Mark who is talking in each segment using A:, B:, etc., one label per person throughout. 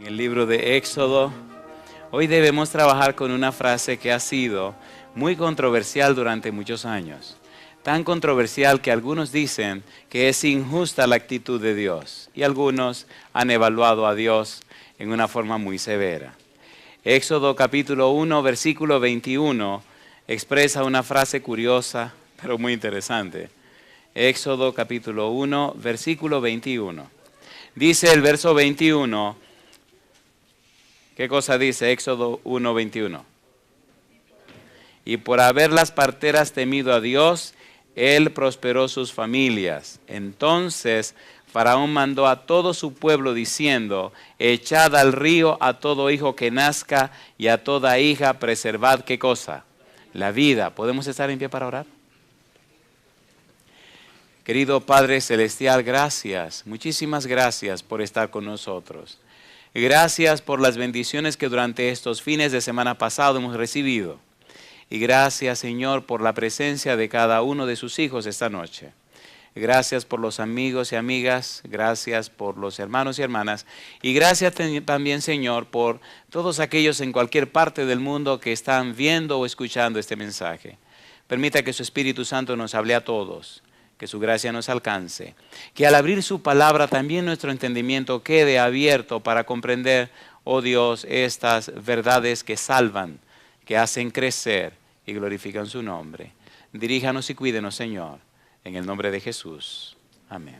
A: En el libro de Éxodo, hoy debemos trabajar con una frase que ha sido muy controversial durante muchos años. Tan controversial que algunos dicen que es injusta la actitud de Dios y algunos han evaluado a Dios en una forma muy severa. Éxodo capítulo 1, versículo 21 expresa una frase curiosa, pero muy interesante. Éxodo capítulo 1, versículo 21. Dice el verso 21, ¿qué cosa dice Éxodo 1, 21? Y por haber las parteras temido a Dios, Él prosperó sus familias. Entonces Faraón mandó a todo su pueblo diciendo, echad al río a todo hijo que nazca y a toda hija preservad, ¿qué cosa? La vida. ¿Podemos estar en pie para orar? Querido Padre Celestial, gracias, muchísimas gracias por estar con nosotros. Gracias por las bendiciones que durante estos fines de semana pasado hemos recibido. Y gracias, Señor, por la presencia de cada uno de sus hijos esta noche. Gracias por los amigos y amigas, gracias por los hermanos y hermanas. Y gracias también, Señor, por todos aquellos en cualquier parte del mundo que están viendo o escuchando este mensaje. Permita que su Espíritu Santo nos hable a todos. Que su gracia nos alcance, que al abrir su palabra también nuestro entendimiento quede abierto para comprender, oh Dios, estas verdades que salvan, que hacen crecer y glorifican su nombre. Diríjanos y cuídenos, Señor, en el nombre de Jesús. Amén.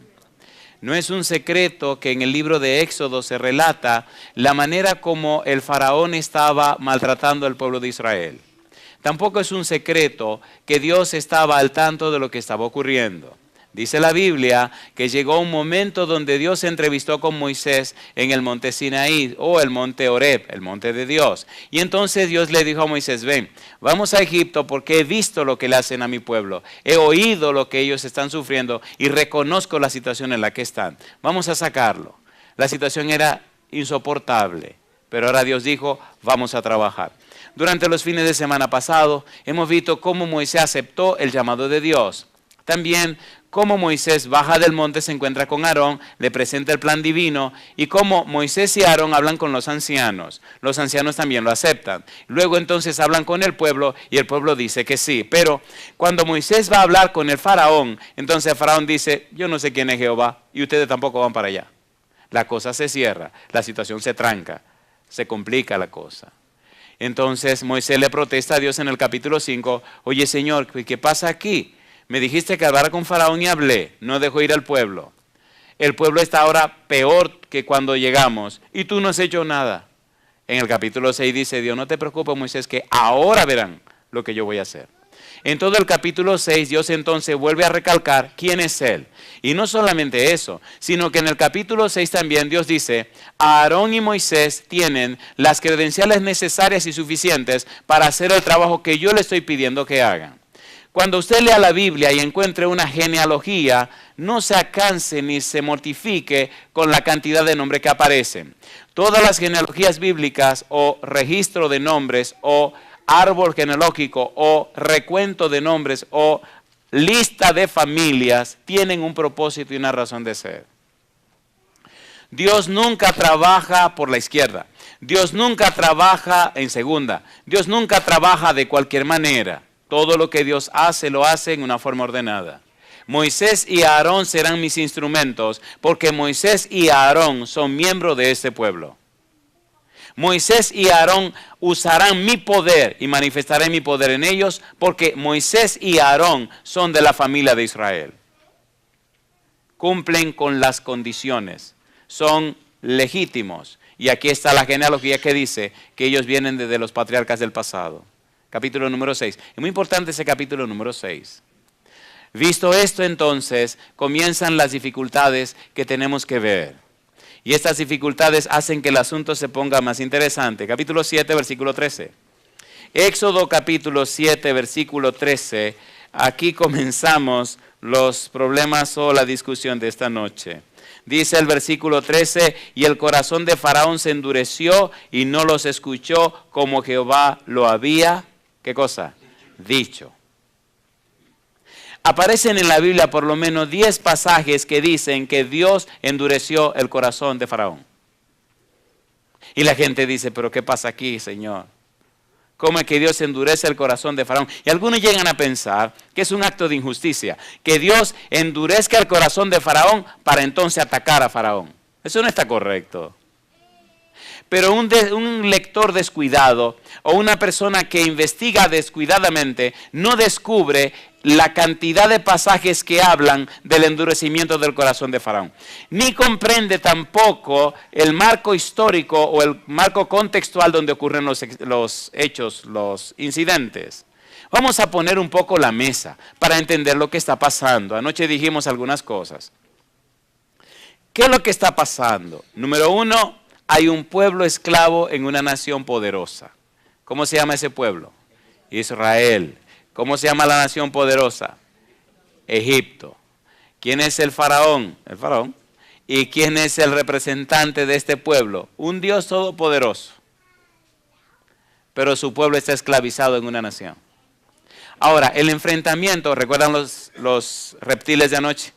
A: No es un secreto que en el libro de Éxodo se relata la manera como el faraón estaba maltratando al pueblo de Israel. Tampoco es un secreto que Dios estaba al tanto de lo que estaba ocurriendo. Dice la Biblia que llegó un momento donde Dios se entrevistó con Moisés en el monte Sinaí o el monte Horeb, el monte de Dios. Y entonces Dios le dijo a Moisés, ven, vamos a Egipto porque he visto lo que le hacen a mi pueblo. He oído lo que ellos están sufriendo y reconozco la situación en la que están. Vamos a sacarlo. La situación era insoportable, pero ahora Dios dijo, vamos a trabajar. Durante los fines de semana pasado hemos visto cómo Moisés aceptó el llamado de Dios. También cómo Moisés baja del monte, se encuentra con Aarón, le presenta el plan divino y cómo Moisés y Aarón hablan con los ancianos. Los ancianos también lo aceptan. Luego entonces hablan con el pueblo y el pueblo dice que sí. Pero cuando Moisés va a hablar con el faraón, entonces el faraón dice, yo no sé quién es Jehová y ustedes tampoco van para allá. La cosa se cierra, la situación se tranca, se complica la cosa. Entonces Moisés le protesta a Dios en el capítulo 5, oye Señor, ¿qué pasa aquí? Me dijiste que hablara con Faraón y hablé, no dejó ir al pueblo. El pueblo está ahora peor que cuando llegamos y tú no has hecho nada. En el capítulo 6 dice Dios, no te preocupes Moisés, que ahora verán lo que yo voy a hacer. En todo el capítulo 6 Dios entonces vuelve a recalcar quién es Él. Y no solamente eso, sino que en el capítulo 6 también Dios dice, Aarón y Moisés tienen las credenciales necesarias y suficientes para hacer el trabajo que yo le estoy pidiendo que hagan. Cuando usted lea la Biblia y encuentre una genealogía, no se acanse ni se mortifique con la cantidad de nombres que aparecen. Todas las genealogías bíblicas o registro de nombres o árbol genealógico o recuento de nombres o lista de familias tienen un propósito y una razón de ser. Dios nunca trabaja por la izquierda. Dios nunca trabaja en segunda. Dios nunca trabaja de cualquier manera. Todo lo que Dios hace, lo hace en una forma ordenada. Moisés y Aarón serán mis instrumentos porque Moisés y Aarón son miembros de este pueblo. Moisés y Aarón usarán mi poder y manifestaré mi poder en ellos porque Moisés y Aarón son de la familia de Israel. Cumplen con las condiciones, son legítimos. Y aquí está la genealogía que dice que ellos vienen desde los patriarcas del pasado. Capítulo número 6. Es muy importante ese capítulo número 6. Visto esto entonces, comienzan las dificultades que tenemos que ver. Y estas dificultades hacen que el asunto se ponga más interesante. Capítulo 7, versículo 13. Éxodo capítulo 7, versículo 13. Aquí comenzamos los problemas o la discusión de esta noche. Dice el versículo 13, y el corazón de Faraón se endureció y no los escuchó como Jehová lo había, ¿qué cosa? Dicho. Aparecen en la Biblia por lo menos 10 pasajes que dicen que Dios endureció el corazón de Faraón. Y la gente dice, pero ¿qué pasa aquí, Señor? ¿Cómo es que Dios endurece el corazón de Faraón? Y algunos llegan a pensar que es un acto de injusticia, que Dios endurezca el corazón de Faraón para entonces atacar a Faraón. Eso no está correcto. Pero un lector descuidado o una persona que investiga descuidadamente no descubre la cantidad de pasajes que hablan del endurecimiento del corazón de Faraón. Ni comprende tampoco el marco histórico o el marco contextual donde ocurren los hechos, los incidentes. Vamos a poner un poco la mesa para entender lo que está pasando. Anoche dijimos algunas cosas. ¿Qué es lo que está pasando? Número uno, hay un pueblo esclavo en una nación poderosa. ¿Cómo se llama ese pueblo? Israel. ¿Cómo se llama la nación poderosa? Egipto. ¿Quién es el faraón? El faraón. ¿Y quién es el representante de este pueblo? Un Dios todopoderoso. Pero su pueblo está esclavizado en una nación. Ahora, el enfrentamiento, ¿recuerdan los reptiles de anoche?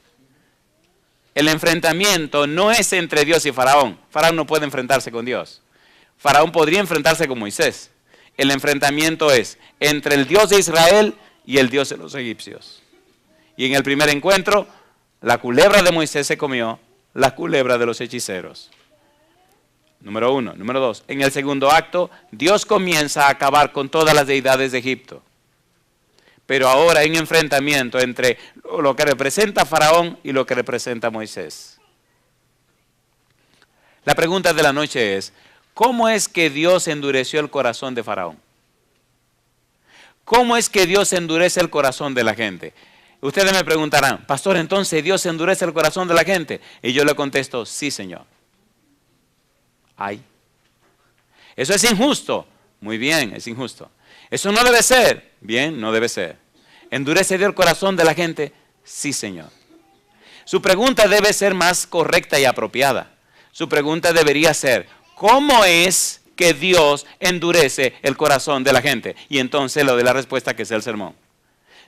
A: El enfrentamiento no es entre Dios y Faraón. Faraón no puede enfrentarse con Dios. Faraón podría enfrentarse con Moisés. El enfrentamiento es entre el Dios de Israel y el Dios de los egipcios. Y en el primer encuentro, la culebra de Moisés se comió la culebra de los hechiceros. Número uno. Número dos. En el segundo acto, Dios comienza a acabar con todas las deidades de Egipto. Pero ahora hay un enfrentamiento entre lo que representa Faraón y lo que representa Moisés. La pregunta de la noche es, ¿cómo es que Dios endureció el corazón de Faraón? ¿Cómo es que Dios endurece el corazón de la gente? Ustedes me preguntarán, pastor, entonces Dios endurece el corazón de la gente. Y yo le contesto, sí, Señor. Ay. ¿Eso es injusto? Muy bien, es injusto. ¿Eso no debe ser? Bien, no debe ser. ¿Endurece Dios el corazón de la gente? Sí, Señor. Su pregunta debe ser más correcta y apropiada. Su pregunta debería ser, ¿cómo es que Dios endurece el corazón de la gente? Y entonces lo de la respuesta que es el sermón.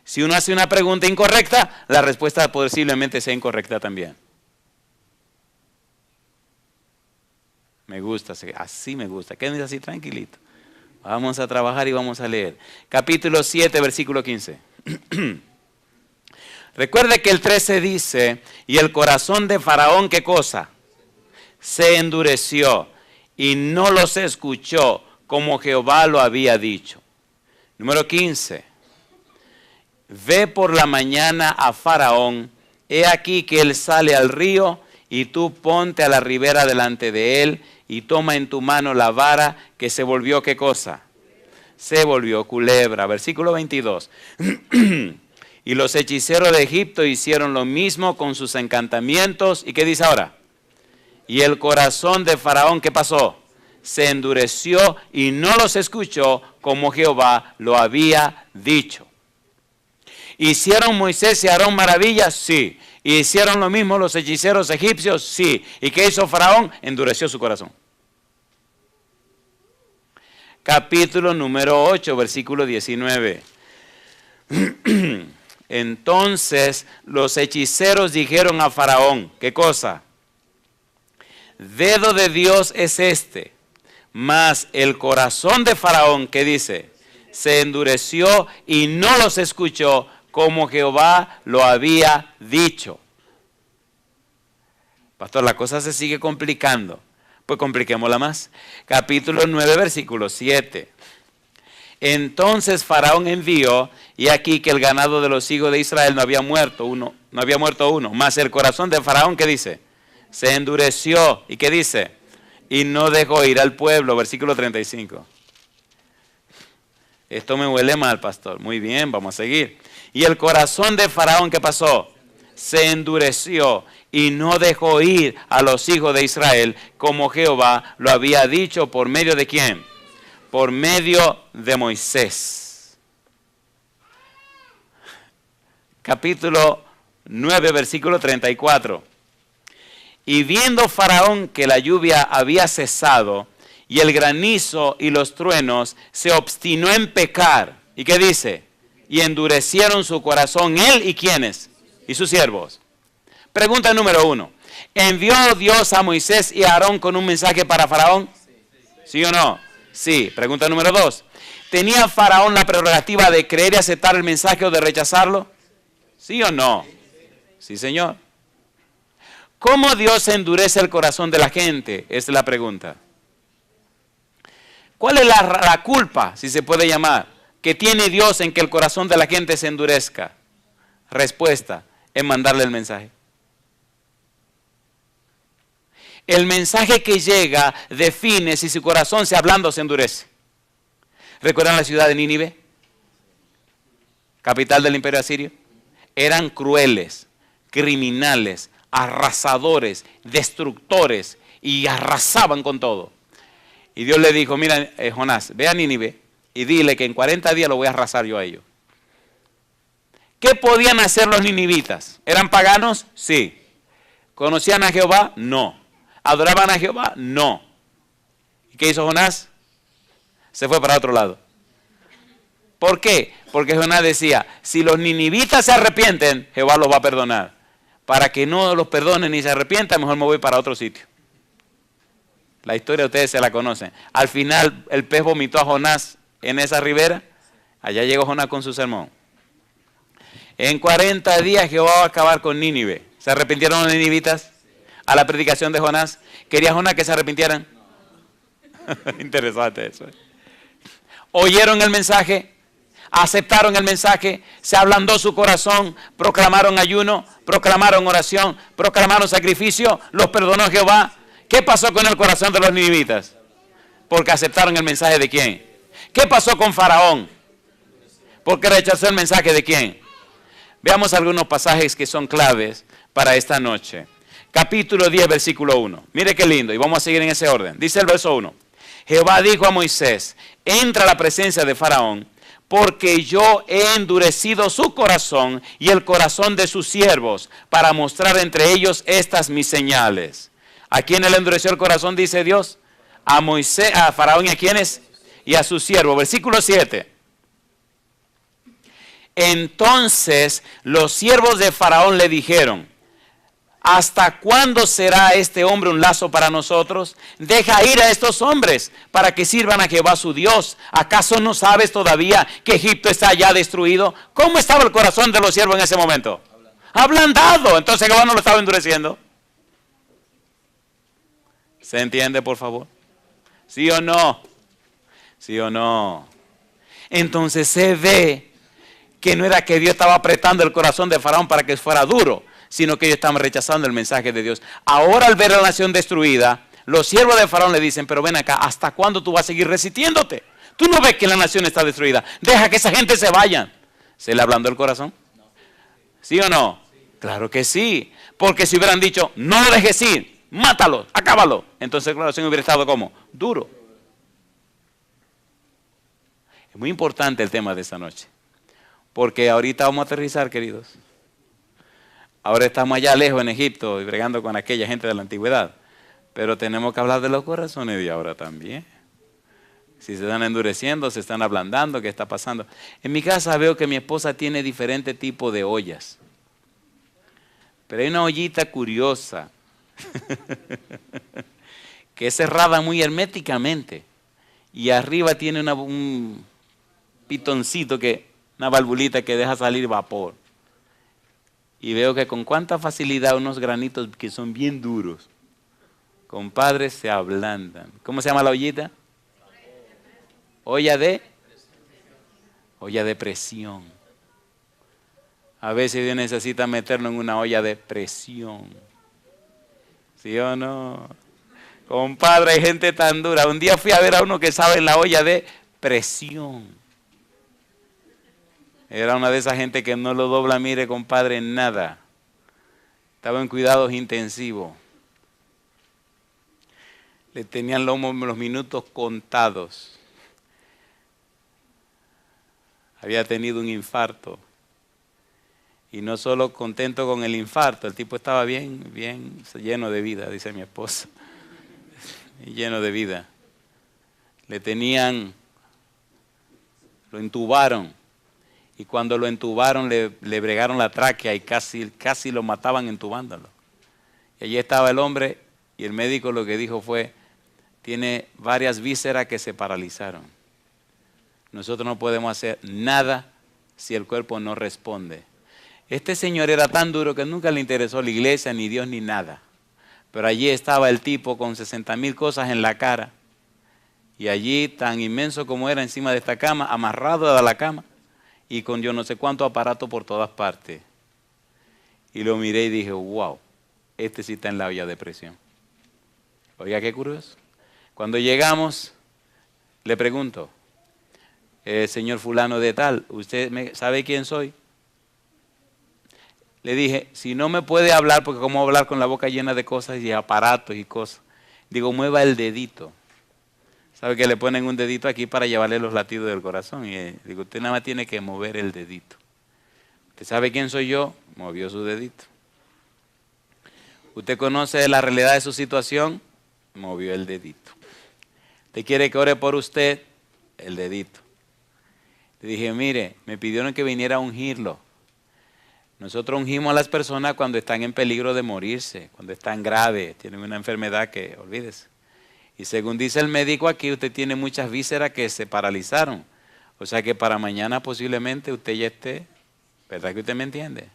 A: Si uno hace una pregunta incorrecta, la respuesta posiblemente sea incorrecta también. Me gusta, así me gusta. Quédense así tranquilito. Vamos a trabajar y vamos a leer. Capítulo 7, versículo 15. Recuerde que el 13 dice, y el corazón de Faraón, ¿qué cosa? Se endureció y no los escuchó como Jehová lo había dicho. Número 15. Ve por la mañana a Faraón, he aquí que él sale al río, y tú ponte a la ribera delante de él, y toma en tu mano la vara que se volvió, ¿qué cosa? Se volvió culebra. Versículo 22. Y los hechiceros de Egipto hicieron lo mismo con sus encantamientos. ¿Y qué dice ahora? Y el corazón de Faraón, ¿qué pasó? Se endureció y no los escuchó como Jehová lo había dicho. ¿Hicieron Moisés y Aarón maravillas? Sí. ¿Y hicieron lo mismo los hechiceros egipcios? Sí. ¿Y qué hizo Faraón? Endureció su corazón. Capítulo número 8, versículo 19. Entonces los hechiceros dijeron a Faraón, ¿qué cosa? Dedo de Dios es este, mas el corazón de Faraón, ¿qué dice? Se endureció y no los escuchó como Jehová lo había dicho. Pastor, la cosa se sigue complicando. Pues compliquémosla más. Capítulo 9, versículo 7. Entonces Faraón envió, y aquí que el ganado de los hijos de Israel no había muerto uno, mas el corazón de Faraón, ¿qué dice? Se endureció. ¿Y qué dice? Y no dejó ir al pueblo. Versículo 35. Esto me huele mal, pastor. Muy bien, vamos a seguir. Y el corazón de Faraón, ¿qué pasó? Se endureció y no dejó ir a los hijos de Israel como Jehová lo había dicho. ¿Por medio de quién? Por medio de Moisés. Capítulo 9, versículo 34. Y viendo Faraón que la lluvia había cesado y el granizo y los truenos, se obstinó en pecar. ¿Y qué dice? Y endurecieron su corazón él y ¿quiénes? Y sus siervos. Pregunta número 1. ¿Envió Dios a Moisés y a Aarón con un mensaje para Faraón? ¿Sí o no? Sí. Pregunta número 2. ¿Tenía Faraón la prerrogativa de creer y aceptar el mensaje o de rechazarlo? ¿Sí o no? Sí, señor. ¿Cómo Dios endurece el corazón de la gente? Esa es la pregunta. ¿Cuál es la culpa, si se puede llamar, que tiene Dios en que el corazón de la gente se endurezca? Respuesta, en mandarle el mensaje. El mensaje que llega define si su corazón se hablando o se endurece. ¿Recuerdan la ciudad de Nínive? Capital del imperio asirio. Eran crueles, criminales, arrasadores, destructores y arrasaban con todo. Y Dios le dijo, mira Jonás, ve a Nínive y dile que en 40 días lo voy a arrasar yo a ellos. ¿Qué podían hacer los ninivitas? ¿Eran paganos? Sí. ¿Conocían a Jehová? No. ¿Adoraban a Jehová? No. ¿Y qué hizo Jonás? Se fue para otro lado. ¿Por qué? Porque Jonás decía, si los ninivitas se arrepienten, Jehová los va a perdonar. Para que no los perdonen ni se arrepientan, mejor me voy para otro sitio. La historia ustedes se la conocen. Al final el pez vomitó a Jonás en esa ribera. Allá llegó Jonás con su sermón. En 40 días Jehová va a acabar con Nínive. ¿Se arrepintieron los ninivitas a la predicación de Jonás? ¿Quería Jonás que se arrepintieran? Interesante eso. ¿Oyeron el mensaje? ¿Aceptaron el mensaje? ¿Se ablandó su corazón? ¿Proclamaron ayuno? ¿Proclamaron oración? ¿Proclamaron sacrificio? ¿Los perdonó Jehová? ¿Qué pasó con el corazón de los ninivitas? Porque aceptaron el mensaje de quién. ¿Qué pasó con Faraón? Porque rechazó el mensaje de quién. Veamos algunos pasajes que son claves para esta noche. Capítulo 10, versículo 1. Mire qué lindo, y vamos a seguir en ese orden. Dice el verso 1. Jehová dijo a Moisés, entra a la presencia de Faraón, porque yo he endurecido su corazón y el corazón de sus siervos, para mostrar entre ellos estas mis señales. ¿A quién él endureció el corazón, dice Dios? A Moisés, a Faraón y a quiénes? Y a sus siervos. Versículo 7. Entonces los siervos de Faraón le dijeron, ¿hasta cuándo será este hombre un lazo para nosotros? Deja ir a estos hombres para que sirvan a Jehová su Dios. ¿Acaso no sabes todavía que Egipto está ya destruido? ¿Cómo estaba el corazón de los siervos en ese momento? Ablandado. Entonces Jehová no lo estaba endureciendo. ¿Se entiende, por favor? ¿Sí o no? ¿Sí o no? Entonces se ve que no era que Dios estaba apretando el corazón de Faraón para que fuera duro, sino que ellos estaban rechazando el mensaje de Dios. Ahora al ver a la nación destruida, los siervos de Faraón le dicen, pero ven acá, ¿hasta cuándo tú vas a seguir resistiéndote? Tú no ves que la nación está destruida. Deja que esa gente se vayan. ¿Se le ablandó el corazón? ¿Sí o no? Claro que sí. Porque si hubieran dicho, no lo dejes ir, mátalo, acábalo. Entonces la corazón hubiera estado como duro. Es muy importante el tema de esta noche. Porque ahorita vamos a aterrizar, queridos. Ahora estamos allá lejos en Egipto y bregando con aquella gente de la antigüedad. Pero tenemos que hablar de los corazones de ahora también. Si se están endureciendo, se están ablandando, ¿qué está pasando? En mi casa veo que mi esposa tiene diferente tipo de ollas. Pero hay una ollita curiosa que es cerrada muy herméticamente y arriba tiene un pitoncito, una valvulita que deja salir vapor. Y veo que con cuánta facilidad unos granitos que son bien duros, compadres, se ablandan. ¿Cómo se llama la ollita? Olla de presión. A veces Dios necesita meterlo en una olla de presión. ¿Sí o no? Compadre, hay gente tan dura. Un día fui a ver a uno que sabe en la olla de presión. Era una de esas gente que no lo dobla, mire, compadre, en nada. Estaba en cuidados intensivos. Le tenían los minutos contados. Había tenido un infarto. Y no solo contento con el infarto, el tipo estaba bien lleno de vida, dice mi esposa. Lleno de vida. Lo intubaron. Y cuando lo entubaron, le bregaron la tráquea y casi lo mataban entubándolo. Y allí estaba el hombre y el médico lo que dijo fue, tiene varias vísceras que se paralizaron. Nosotros no podemos hacer nada si el cuerpo no responde. Este señor era tan duro que nunca le interesó la iglesia, ni Dios, ni nada. Pero allí estaba el tipo con 60,000 cosas en la cara. Y allí, tan inmenso como era, encima de esta cama, amarrado a la cama, y con yo no sé cuánto aparato por todas partes. Y lo miré y dije, wow, este sí está en la olla de presión. Oiga, qué curioso. Cuando llegamos, le pregunto, señor fulano de tal, ¿usted sabe quién soy? Le dije, si no me puede hablar, porque cómo hablar con la boca llena de cosas y aparatos y cosas. Digo, mueva el dedito. ¿Sabe que le ponen un dedito aquí para llevarle los latidos del corazón? Y digo, usted nada más tiene que mover el dedito. ¿Usted sabe quién soy yo? Movió su dedito. ¿Usted conoce la realidad de su situación? Movió el dedito. ¿Usted quiere que ore por usted? El dedito. Le dije, mire, me pidieron que viniera a ungirlo. Nosotros ungimos a las personas cuando están en peligro de morirse, cuando están graves, tienen una enfermedad que, olvídese. Y según dice el médico aquí, usted tiene muchas vísceras que se paralizaron. O sea que para mañana posiblemente usted ya esté, ¿verdad que usted me entiende?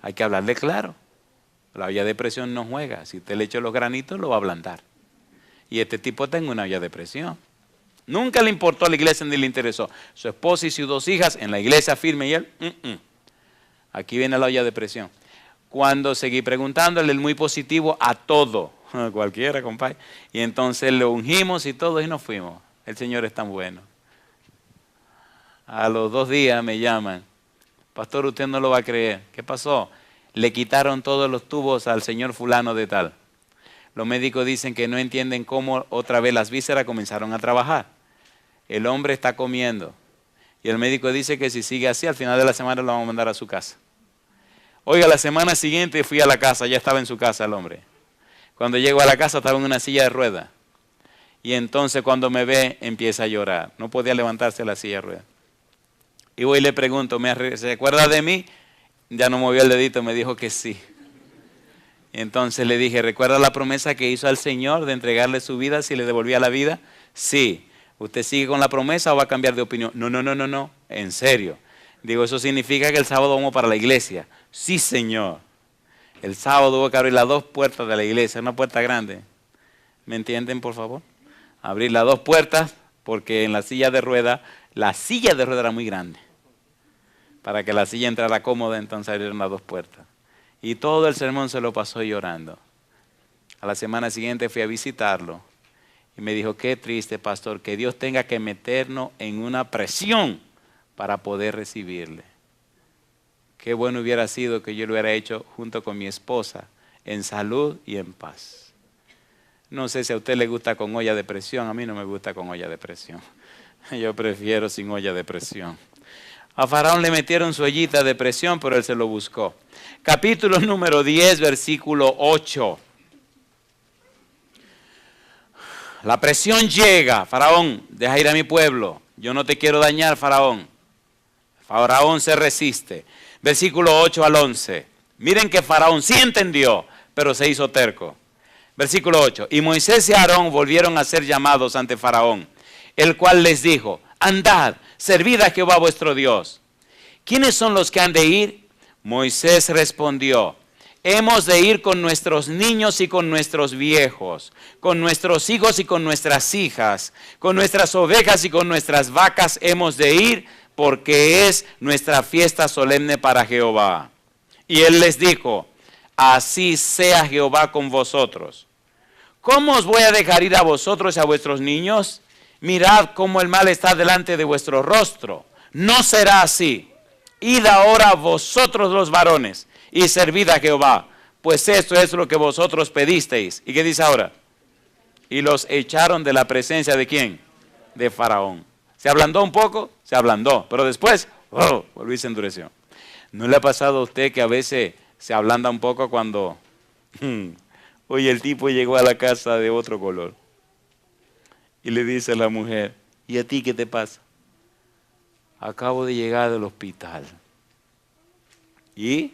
A: Hay que hablarle claro. La olla de presión no juega. Si usted le echa los granitos, lo va a ablandar. Y este tipo tiene una olla de presión. Nunca le importó a la iglesia ni le interesó. Su esposa y sus 2 hijas en la iglesia firme y él, Aquí viene la olla de presión. Cuando seguí preguntándole, el muy positivo a todo, cualquiera, compadre. Y entonces lo ungimos y todo y nos fuimos. El Señor es tan bueno. A los 2 días me llaman. Pastor, usted no lo va a creer. ¿Qué pasó? Le quitaron todos los tubos al señor fulano de tal. Los médicos dicen que no entienden cómo otra vez las vísceras comenzaron a trabajar. El hombre está comiendo. Y el médico dice que si sigue así, al final de la semana lo vamos a mandar a su casa. Oiga, la semana siguiente fui a la casa, ya estaba en su casa el hombre. Cuando llego a la casa estaba en una silla de ruedas. Y entonces cuando me ve empieza a llorar. No podía levantarse de la silla de ruedas. Y voy y le pregunto, ¿se acuerda de mí? Ya no movió el dedito, me dijo que sí. Y entonces le dije, ¿recuerda la promesa que hizo al Señor de entregarle su vida si le devolvía la vida? Sí. ¿Usted sigue con la promesa o va a cambiar de opinión? No, en serio. Digo, eso significa que el sábado vamos para la iglesia. Sí, Señor. El sábado hubo que abrir las 2 puertas de la iglesia, una puerta grande. ¿Me entienden, por favor? Abrir las 2 puertas porque en la silla de ruedas era muy grande. Para que la silla entrara cómoda, entonces abrieron las 2 puertas. Y todo el sermón se lo pasó llorando. A la semana siguiente fui a visitarlo. Y me dijo, qué triste, pastor, que Dios tenga que meternos en una presión para poder recibirle. Qué bueno hubiera sido que yo lo hubiera hecho junto con mi esposa, en salud y en paz. No sé si a usted le gusta con olla de presión, a mí no me gusta con olla de presión. Yo prefiero sin olla de presión. A Faraón le metieron su ollita de presión, pero él se lo buscó. Capítulo número 10, versículo 8. La presión llega. Faraón, deja ir a mi pueblo. Yo no te quiero dañar, Faraón. Faraón se resiste. Versículo 8 al 11. Miren que Faraón sí entendió, pero se hizo terco. Versículo 8. Y Moisés y Aarón volvieron a ser llamados ante Faraón, el cual les dijo, andad, servid a Jehová vuestro Dios. ¿Quiénes son los que han de ir? Moisés respondió, hemos de ir con nuestros niños y con nuestros viejos, con nuestros hijos y con nuestras hijas, con nuestras ovejas y con nuestras vacas hemos de ir, porque es nuestra fiesta solemne para Jehová. Y él les dijo, así sea Jehová con vosotros. ¿Cómo os voy a dejar ir a vosotros y a vuestros niños? Mirad cómo el mal está delante de vuestro rostro. No será así. Id ahora vosotros los varones y servid a Jehová, pues esto es lo que vosotros pedisteis. ¿Y qué dice ahora? Y los echaron de la presencia de ¿quién? De Faraón. ¿Se ablandó un poco? Se ablandó, pero después, volvió y se endureció. ¿No le ha pasado a usted que a veces se ablanda un poco cuando, oye, el tipo llegó a la casa de otro color? Y le dice a la mujer, ¿y a ti qué te pasa? Acabo de llegar del hospital. ¿Y?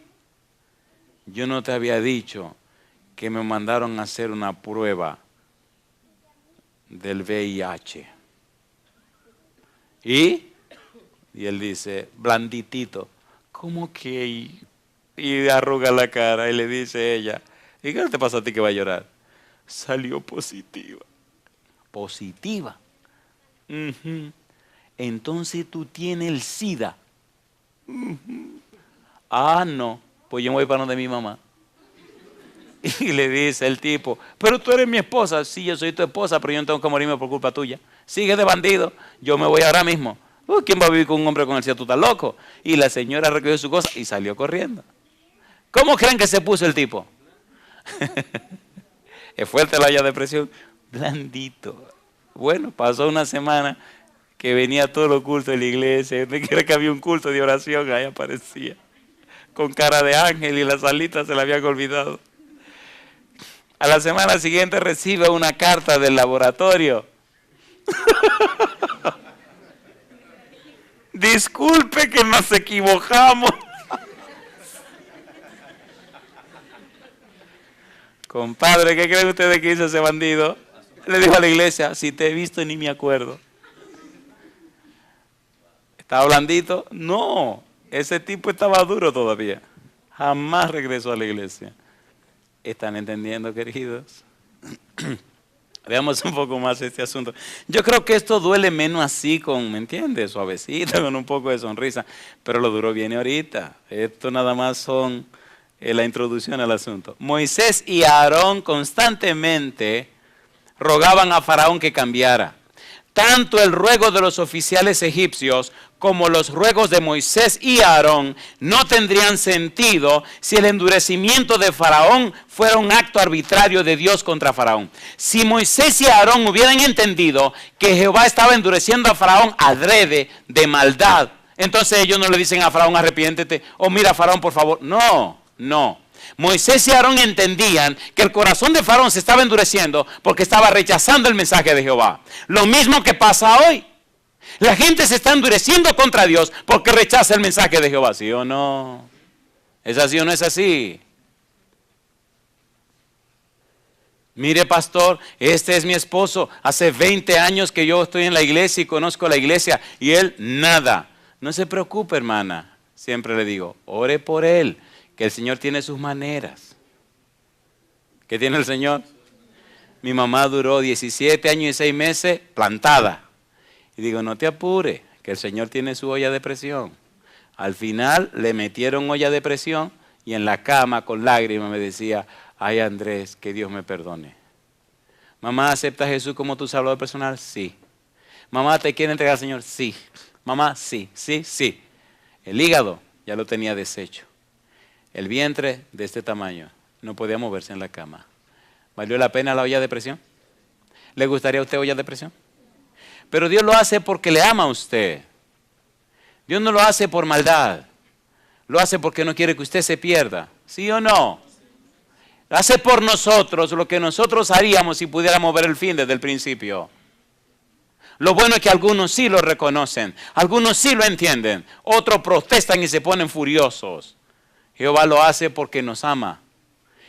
A: Yo no te había dicho que me mandaron a hacer una prueba del VIH. Y él dice, blanditito, ¿cómo que? Y arruga la cara y le dice ella, ¿y qué te pasa a ti que va a llorar? Salió positiva. ¿Positiva? Entonces tú tienes el SIDA. Ah, no, pues yo me voy para donde mi mamá. Y le dice el tipo, pero tú eres mi esposa. Sí, yo soy tu esposa, pero yo no tengo que morirme por culpa tuya. Sigue de bandido, yo me voy ahora mismo. ¿Quién va a vivir con un hombre con el SIDA? Tú estás loco. Y la señora recogió su cosa y salió corriendo. ¿Cómo creen que se puso el tipo? Es fuerte la olla de presión. Blandito. Bueno, pasó una semana que venía a todos los cultos de la iglesia. ¿Usted cree que había un culto de oración? Ahí aparecía. Con cara de ángel y las alitas se la habían olvidado. A la semana siguiente recibe una carta del laboratorio. Disculpe que nos equivocamos. Compadre, ¿qué creen ustedes que hizo ese bandido? Le dijo a la iglesia, si te he visto ni me acuerdo. ¿Estaba blandito? No, ese tipo estaba duro todavía. Jamás regresó a la iglesia. ¿Están entendiendo, queridos? Veamos un poco más este asunto. Yo creo que esto duele menos así, ¿me entiendes? Suavecito, con un poco de sonrisa. Pero lo duro viene ahorita. Esto nada más son la introducción al asunto. Moisés y Aarón constantemente rogaban a Faraón que cambiara. Tanto el ruego de los oficiales egipcios como los ruegos de Moisés y Aarón no tendrían sentido si el endurecimiento de Faraón fuera un acto arbitrario de Dios contra Faraón. Si Moisés y Aarón hubieran entendido que Jehová estaba endureciendo a Faraón adrede, de maldad, entonces ellos no le dicen a Faraón, arrepiéntete, o mira Faraón por favor. No. Moisés y Aarón entendían que el corazón de Faraón se estaba endureciendo porque estaba rechazando el mensaje de Jehová. Lo mismo que pasa hoy. La gente se está endureciendo contra Dios porque rechaza el mensaje de Jehová. ¿Sí o no? ¿Es así o no es así? Mire, pastor, este es mi esposo. Hace 20 años que yo estoy en la iglesia y conozco la iglesia y él nada. No se preocupe, hermana. Siempre le digo, ore por él, que el Señor tiene sus maneras. ¿Qué tiene el Señor? Mi mamá duró 17 años y 6 meses plantada. Y digo, no te apures, que el Señor tiene su olla de presión. Al final le metieron olla de presión y en la cama con lágrimas me decía, ay Andrés, que Dios me perdone. Mamá, ¿acepta a Jesús como tu salvador personal? Sí. Mamá, ¿te quiere entregar al Señor? Sí. Mamá, sí. El hígado ya lo tenía deshecho. El vientre de este tamaño no podía moverse en la cama. ¿Valió la pena la olla de presión? ¿Le gustaría a usted olla de presión? Pero Dios lo hace porque le ama a usted. Dios no lo hace por maldad. Lo hace porque no quiere que usted se pierda. ¿Sí o no? Lo hace por nosotros, lo que nosotros haríamos si pudiéramos ver el fin desde el principio. Lo bueno es que algunos sí lo reconocen, algunos sí lo entienden, otros protestan y se ponen furiosos. Jehová lo hace porque nos ama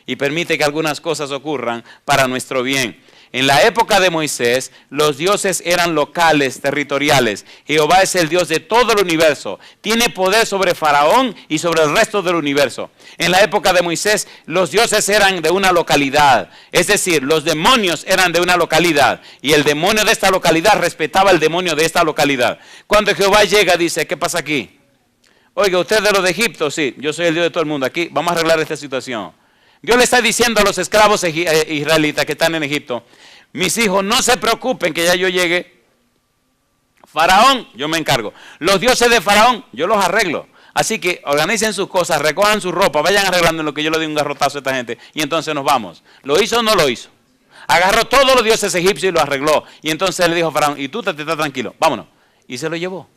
A: y permite que algunas cosas ocurran para nuestro bien. En la época de Moisés, los dioses eran locales, territoriales. Jehová es el Dios de todo el universo. Tiene poder sobre Faraón y sobre el resto del universo. En la época de Moisés, los dioses eran de una localidad. Es decir, los demonios eran de una localidad. Y el demonio de esta localidad respetaba al demonio de esta localidad. Cuando Jehová llega, dice, ¿qué pasa aquí? Oiga, ¿usted es de los de Egipto? Sí, yo soy el Dios de todo el mundo. Aquí vamos a arreglar esta situación. Dios le está diciendo a los esclavos israelitas que están en Egipto, mis hijos, no se preocupen que ya yo llegue. Faraón, yo me encargo. Los dioses de Faraón, yo los arreglo. Así que organicen sus cosas, recojan su ropa, vayan arreglando en lo que yo le doy un garrotazo a esta gente. Y entonces nos vamos. ¿Lo hizo o no lo hizo? Agarró todos los dioses egipcios y los arregló. Y entonces le dijo a Faraón, y tú te estás tranquilo, vámonos. Y se lo llevó.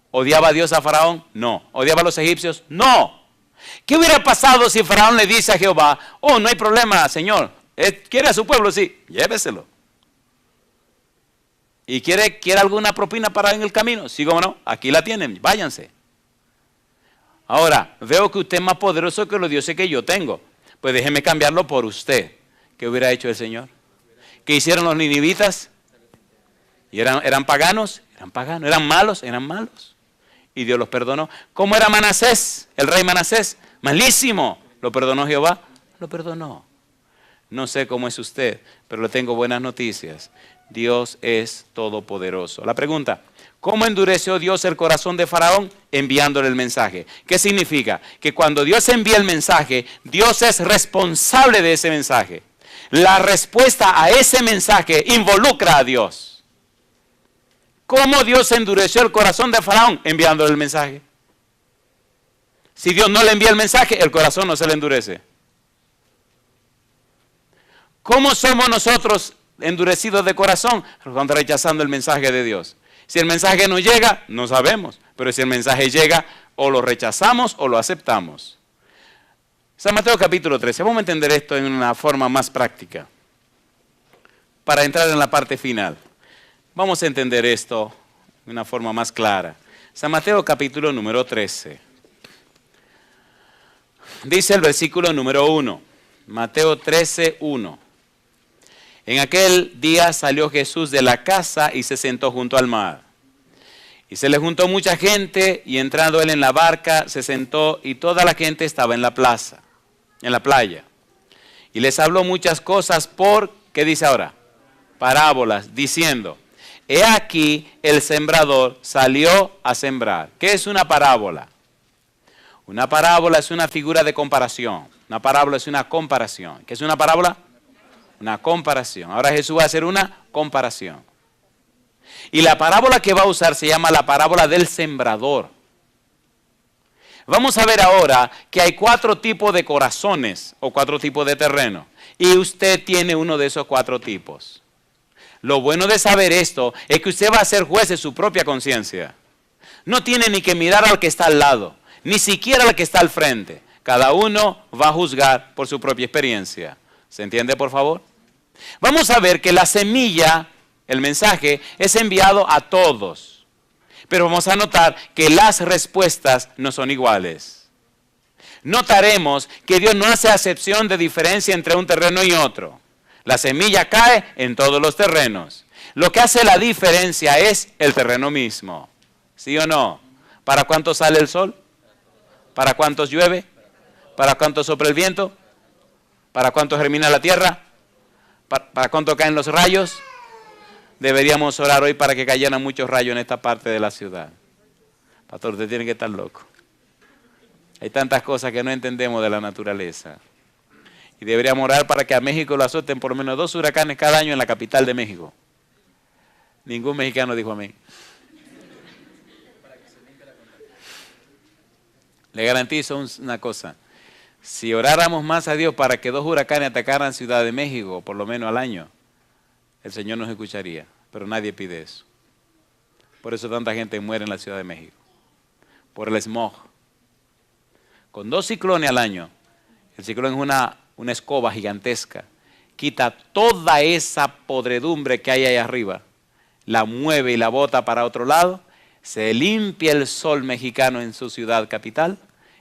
A: ¿Odiaba a Dios a Faraón? No. ¿Odiaba a los egipcios? No. ¿Qué hubiera pasado si Faraón le dice a Jehová, oh, no hay problema, Señor, quiere a su pueblo? Sí, lléveselo. ¿Y quiere alguna propina para en el camino? Sí, cómo no, aquí la tienen, váyanse. Ahora, veo que usted es más poderoso que los dioses que yo tengo. Pues déjeme cambiarlo por usted. ¿Qué hubiera hecho el Señor? ¿Qué hicieron los ninivitas? ¿Y eran paganos? Eran paganos. ¿Eran malos? Eran malos. Y Dios los perdonó. ¿Cómo era Manasés? El rey Manasés. Malísimo. ¿Lo perdonó Jehová? Lo perdonó. No sé cómo es usted, pero le tengo buenas noticias. Dios es todopoderoso. La pregunta, ¿cómo endureció Dios el corazón de Faraón? Enviándole el mensaje. ¿Qué significa? Que cuando Dios envía el mensaje, Dios es responsable de ese mensaje. La respuesta a ese mensaje involucra a Dios. ¿Cómo Dios endureció el corazón de Faraón? Enviándole el mensaje. Si Dios no le envía el mensaje, el corazón no se le endurece. ¿Cómo somos nosotros endurecidos de corazón? Rechazando el mensaje de Dios. Si el mensaje no llega, no sabemos. Pero si el mensaje llega, o lo rechazamos o lo aceptamos. San Mateo capítulo 13. Vamos a entender esto en una forma más práctica. Para entrar en la parte final. Vamos a entender esto de una forma más clara. San Mateo capítulo número 13. Dice el versículo número 1. Mateo 13, 1. En aquel día salió Jesús de la casa y se sentó junto al mar. Y se le juntó mucha gente y entrando él en la barca se sentó y toda la gente estaba en la plaza, en la playa. Y les habló muchas cosas por, ¿qué dice ahora? Parábolas, diciendo, he aquí el sembrador salió a sembrar. ¿Qué es una parábola? Una parábola es una figura de comparación. Una parábola es una comparación. ¿Qué es una parábola? Una comparación. Ahora Jesús va a hacer una comparación. Y la parábola que va a usar se llama la parábola del sembrador. Vamos a ver ahora que hay 4 tipos de corazones o 4 tipos de terreno. Y usted tiene uno de esos 4 tipos. Lo bueno de saber esto es que usted va a ser juez de su propia conciencia. No tiene ni que mirar al que está al lado, ni siquiera al que está al frente. Cada uno va a juzgar por su propia experiencia. ¿Se entiende, por favor? Vamos a ver que la semilla, el mensaje, es enviado a todos. Pero vamos a notar que las respuestas no son iguales. Notaremos que Dios no hace acepción de diferencia entre un terreno y otro. La semilla cae en todos los terrenos. Lo que hace la diferencia es el terreno mismo. ¿Sí o no? ¿Para cuántos sale el sol? ¿Para cuántos llueve? ¿Para cuántos sopla el viento? ¿Para cuántos germina la tierra? ¿Para cuánto caen los rayos? Deberíamos orar hoy para que cayeran muchos rayos en esta parte de la ciudad. Pastor, usted tiene que estar loco. Hay tantas cosas que no entendemos de la naturaleza. Y deberíamos orar para que a México lo azoten por lo menos 2 huracanes cada año en la capital de México. Ningún mexicano dijo amén. Le garantizo una cosa. Si oráramos más a Dios para que 2 huracanes atacaran Ciudad de México, por lo menos al año, el Señor nos escucharía. Pero nadie pide eso. Por eso tanta gente muere en la Ciudad de México. Por el smog. Con 2 ciclones al año, el ciclón es una escoba gigantesca. Quita toda esa podredumbre que hay ahí arriba. La mueve y la bota para otro lado. Se limpia el sol mexicano en su ciudad capital.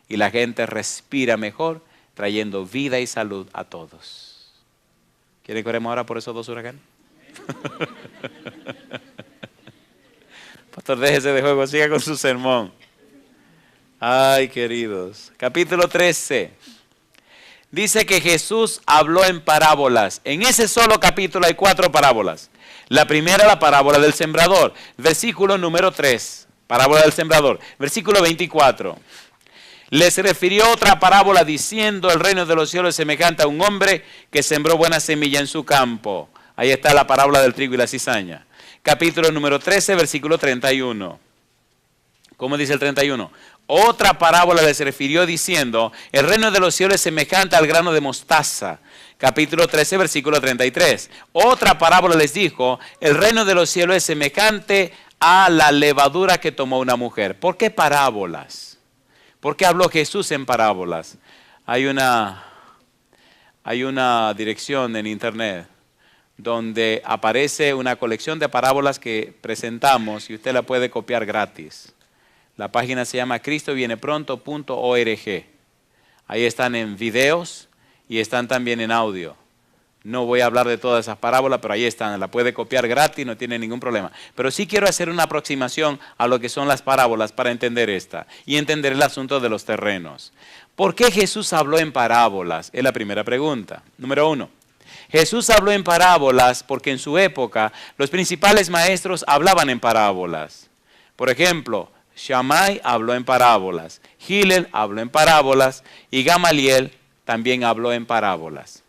A: Y la gente respira mejor, trayendo vida y salud a todos. ¿Quieren que oremos ahora por esos 2 huracanes? Pastor, déjese de juego, siga con su sermón. Ay, queridos. Capítulo 13. Dice que Jesús habló en parábolas. En ese solo capítulo hay 4 parábolas. La primera, la parábola del sembrador. Versículo número 3. Parábola del sembrador. Versículo 24. Les refirió otra parábola diciendo, el reino de los cielos es semejante a un hombre que sembró buena semilla en su campo. Ahí está la parábola del trigo y la cizaña. Capítulo número 13, versículo 31. ¿Cómo dice el 31? Otra parábola les refirió diciendo, el reino de los cielos es semejante al grano de mostaza. Capítulo 13, versículo 33. Otra parábola les dijo, el reino de los cielos es semejante a la levadura que tomó una mujer. ¿Por qué parábolas? ¿Por qué habló Jesús en parábolas? Hay una dirección en internet donde aparece una colección de parábolas que presentamos y usted la puede copiar gratis. La página se llama cristovienepronto.org. Ahí están en videos y están también en audio. No voy a hablar de todas esas parábolas, pero ahí están, la puede copiar gratis, no tiene ningún problema. Pero sí quiero hacer una aproximación a lo que son las parábolas para entender esta y entender el asunto de los terrenos. ¿Por qué Jesús habló en parábolas? Es la primera pregunta. Número 1. Jesús habló en parábolas porque en su época los principales maestros hablaban en parábolas. Por ejemplo, Shammai habló en parábolas, Hillel habló en parábolas y Gamaliel también habló en parábolas.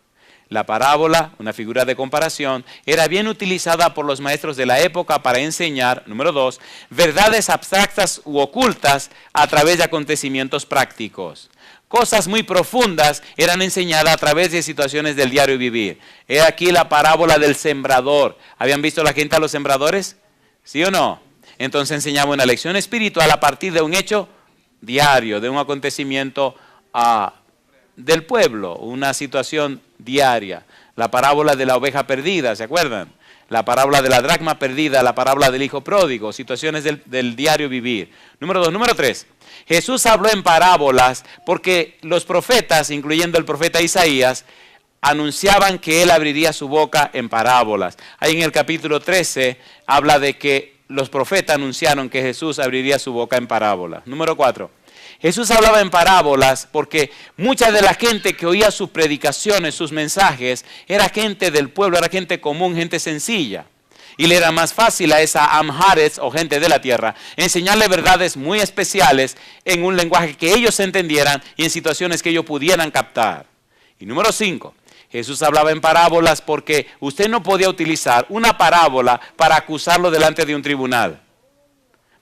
A: La parábola, una figura de comparación, era bien utilizada por los maestros de la época para enseñar, número 2, verdades abstractas u ocultas a través de acontecimientos prácticos. Cosas muy profundas eran enseñadas a través de situaciones del diario vivir. He aquí la parábola del sembrador. ¿Habían visto la gente a los sembradores? ¿Sí o no? Entonces enseñaba una lección espiritual a partir de un hecho diario, de un acontecimiento del pueblo, una situación diaria. La parábola de la oveja perdida, ¿se acuerdan? La parábola de la dracma perdida, la parábola del hijo pródigo, situaciones del diario vivir. Número 2. Número 3. Jesús habló en parábolas porque los profetas, incluyendo el profeta Isaías, anunciaban que él abriría su boca en parábolas. Ahí en el capítulo 13 habla de que los profetas anunciaron que Jesús abriría su boca en parábolas. Número 4. Jesús hablaba en parábolas porque mucha de la gente que oía sus predicaciones, sus mensajes, era gente del pueblo, era gente común, gente sencilla. Y le era más fácil a esa Amharetz o gente de la tierra enseñarle verdades muy especiales en un lenguaje que ellos entendieran y en situaciones que ellos pudieran captar. Y número 5. Jesús hablaba en parábolas porque usted no podía utilizar una parábola para acusarlo delante de un tribunal.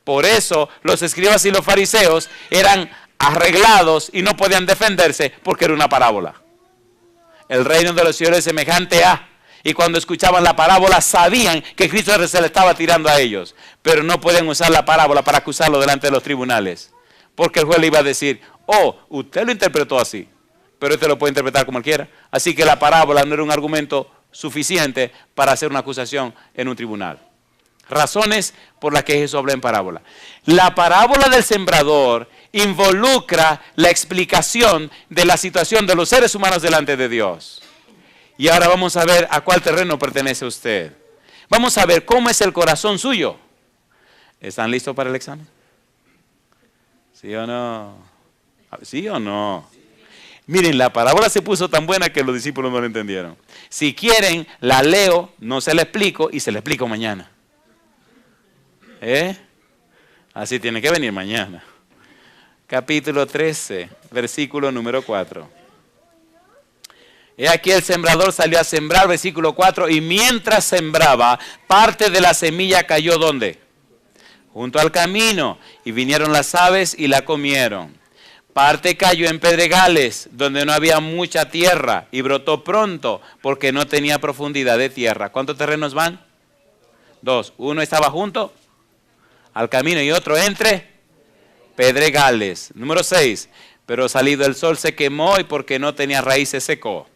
A: Por eso los escribas y los fariseos eran arreglados y no podían defenderse porque era una parábola. El reino de los cielos es semejante a... Y cuando escuchaban la parábola sabían que Cristo se le estaba tirando a ellos. Pero no podían usar la parábola para acusarlo delante de los tribunales. Porque el juez le iba a decir, oh, usted lo interpretó así, pero usted lo puede interpretar como él quiera. Así que la parábola no era un argumento suficiente para hacer una acusación en un tribunal. Razones por las que Jesús habla en parábola. La parábola del sembrador involucra la explicación de la situación de los seres humanos delante de Dios. Y ahora vamos a ver a cuál terreno pertenece usted. Vamos a ver cómo es el corazón suyo. ¿Están listos para el examen? ¿Sí o no? ¿Sí o no? Miren, la parábola se puso tan buena que los discípulos no la entendieron. Si quieren, la leo, no se la explico y se la explico mañana. Así tiene que venir mañana. Capítulo 13, versículo número 4. He aquí el sembrador salió a sembrar, versículo 4, y mientras sembraba, parte de la semilla cayó ¿dónde? Junto al camino, y vinieron las aves y la comieron. Parte cayó en pedregales, donde no había mucha tierra, y brotó pronto, porque no tenía profundidad de tierra. ¿Cuántos terrenos van? 2. Uno estaba junto al camino y otro entre pedregales. Número 6. Pero salido el sol se quemó y porque no tenía raíz se secó.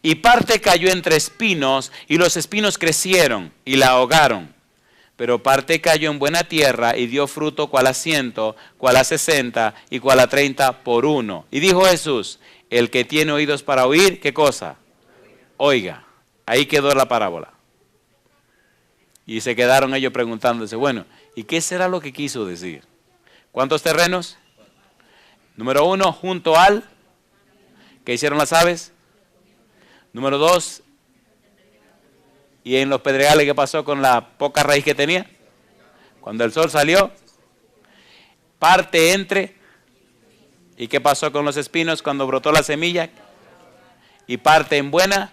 A: Y parte cayó entre espinos y los espinos crecieron y la ahogaron. Pero parte cayó en buena tierra y dio fruto cual a 100, cual a 60 y cual a 30 por uno. Y dijo Jesús, el que tiene oídos para oír, ¿qué cosa? Oiga. Ahí quedó la parábola. Y se quedaron ellos preguntándose, bueno, ¿y qué será lo que quiso decir? ¿Cuántos terrenos? Número 1, junto al, ¿qué hicieron las aves? Número 2, ¿y en los pedregales qué pasó con la poca raíz que tenía? Cuando el sol salió, parte entre, ¿y qué pasó con los espinos cuando brotó la semilla? Y parte en buena,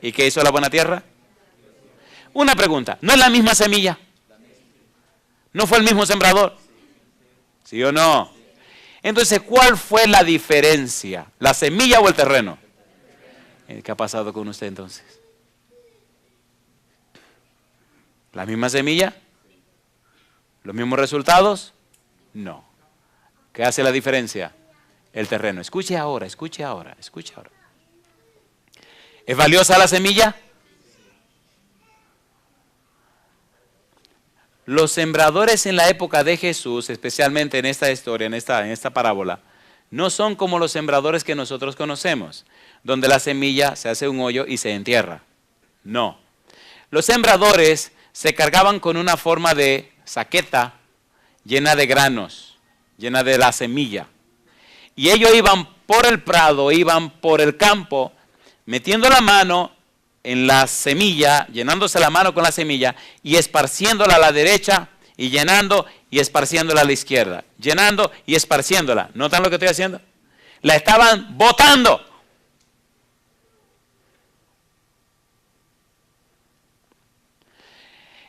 A: ¿y qué hizo la buena tierra? Una pregunta, ¿no es la misma semilla? ¿No fue el mismo sembrador? ¿Sí o no? Entonces, ¿cuál fue la diferencia? ¿La semilla o el terreno? ¿Qué ha pasado con usted entonces? ¿La misma semilla? ¿Los mismos resultados? No. ¿Qué hace la diferencia? El terreno. Escuche ahora, escuche ahora, escuche ahora. ¿Es valiosa la semilla? Los sembradores en la época de Jesús, especialmente en esta historia, en esta parábola, no son como los sembradores que nosotros conocemos, donde la semilla se hace un hoyo y se entierra. No. Los sembradores se cargaban con una forma de saqueta llena de granos, llena de la semilla. Y ellos iban por el prado, iban por el campo, metiendo la mano en la semilla, llenándose la mano con la semilla y esparciéndola a la derecha y llenando y esparciéndola a la izquierda. Llenando y esparciéndola. ¿Notan lo que estoy haciendo? La estaban botando.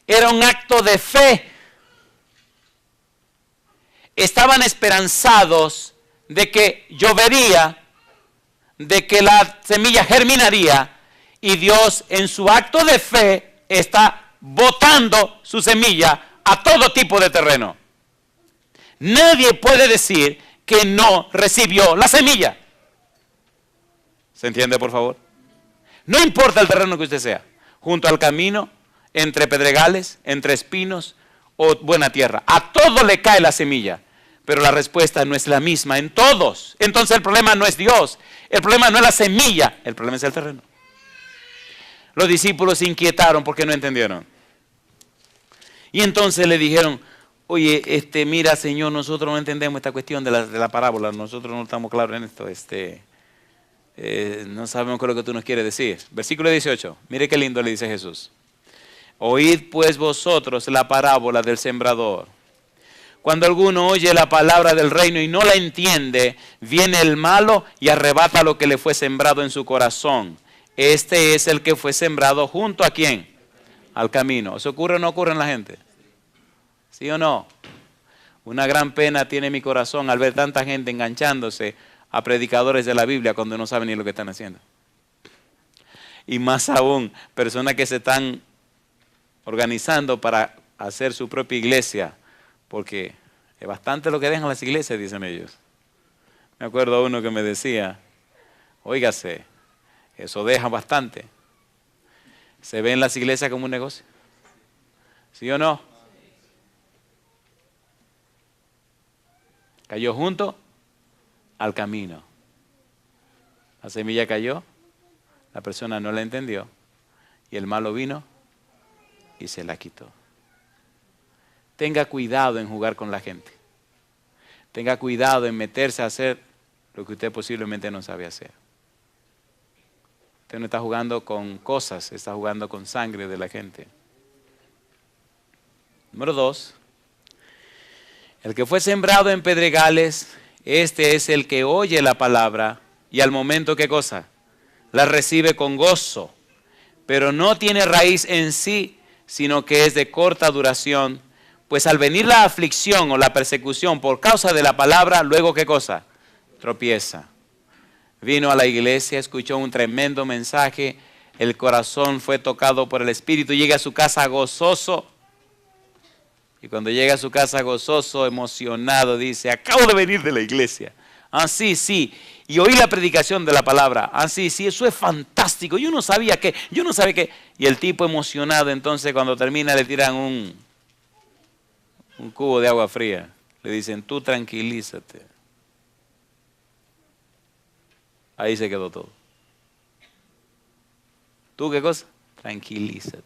A: Era un acto de fe. Estaban esperanzados de que llovería, de que la semilla germinaría, y Dios en su acto de fe está botando su semilla a todo tipo de terreno. Nadie puede decir que no recibió la semilla. ¿Se entiende, por favor? No importa el terreno que usted sea, junto al camino, entre pedregales, entre espinos o buena tierra, a todo le cae la semilla. Pero la respuesta no es la misma en todos. Entonces el problema no es Dios, el problema no es la semilla, el problema es el terreno. Los discípulos se inquietaron porque no entendieron. Y entonces le dijeron, oye, mira, Señor, nosotros no entendemos esta cuestión de la parábola, nosotros no estamos claros en esto, no sabemos qué es lo que tú nos quieres decir. Versículo 18, mire qué lindo le dice Jesús. Oíd pues vosotros la parábola del sembrador. Cuando alguno oye la palabra del reino y no la entiende, viene el malo y arrebata lo que le fue sembrado en su corazón. Este es el que fue sembrado junto a ¿quién? Al camino. ¿Eso ocurre o no ocurre en la gente? ¿Sí o no? Una gran pena tiene mi corazón al ver tanta gente enganchándose a predicadores de la Biblia cuando no saben ni lo que están haciendo. Y más aún, personas que se están organizando para hacer su propia iglesia, porque es bastante lo que dejan las iglesias, dicen ellos. Me acuerdo uno que me decía, óigase, eso deja bastante. ¿Se ven las iglesias como un negocio? ¿Sí o no? Cayó junto al camino. La semilla cayó, la persona no la entendió y el malo vino y se la quitó. Tenga cuidado en jugar con la gente. Tenga cuidado en meterse a hacer lo que usted posiblemente no sabe hacer. Usted no está jugando con cosas, está jugando con sangre de la gente. Número 2. El que fue sembrado en pedregales, este es el que oye la palabra y al momento, ¿qué cosa? La recibe con gozo, pero no tiene raíz en sí, sino que es de corta duración. Pues al venir la aflicción o la persecución por causa de la palabra, luego ¿qué cosa? Tropieza. Vino a la iglesia, escuchó un tremendo mensaje, el corazón fue tocado por el Espíritu, llega a su casa gozoso. Y cuando llega a su casa gozoso, emocionado, dice, acabo de venir de la iglesia. Ah, sí. Y oí la predicación de la palabra. Ah, sí, eso es fantástico. Yo no sabía qué. Y el tipo emocionado, entonces cuando termina le tiran un cubo de agua fría. Le dicen, tú tranquilízate. Ahí se quedó todo. ¿Tú qué cosa? Tranquilízate.